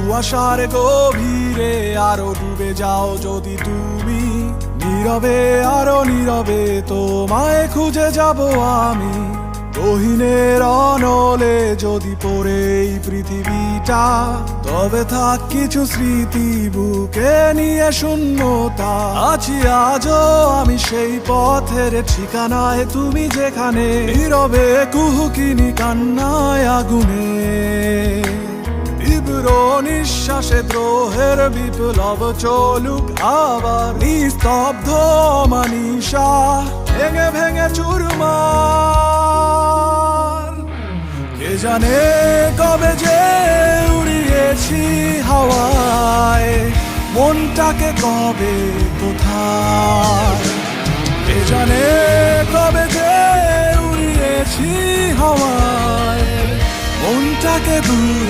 কুয়াশার গভীরে আরো ডুবে যাও যদি তুমি, নীরবে আরো নীরবে তোমায় খুঁজে যাব আমি। গহীনের অনলে যদি পড়ে এই পৃথিবীটা, তবে থাক কিছু স্মৃতি বুকে নিয়ে শূন্যতা। আছি আজও আমি সেই পথের ঠিকানায়, তুমি যেখানে নীরবে কুহুকিনি কান্নায় আগুনে। তীব্র নিঃশ্বাসে দ্রোহের বিপ্লব চলুক আবার, নিস্তব্ধ মানিসা ভেঙে ভেঙে চুরমার। কে জানে কবে যে উড়িয়েছি হাওয়ায়, মনটাকে কবে কোথায়। কে জানে কবে যে উড়িয়েছি হাওয়ায়, মনটাকে দূর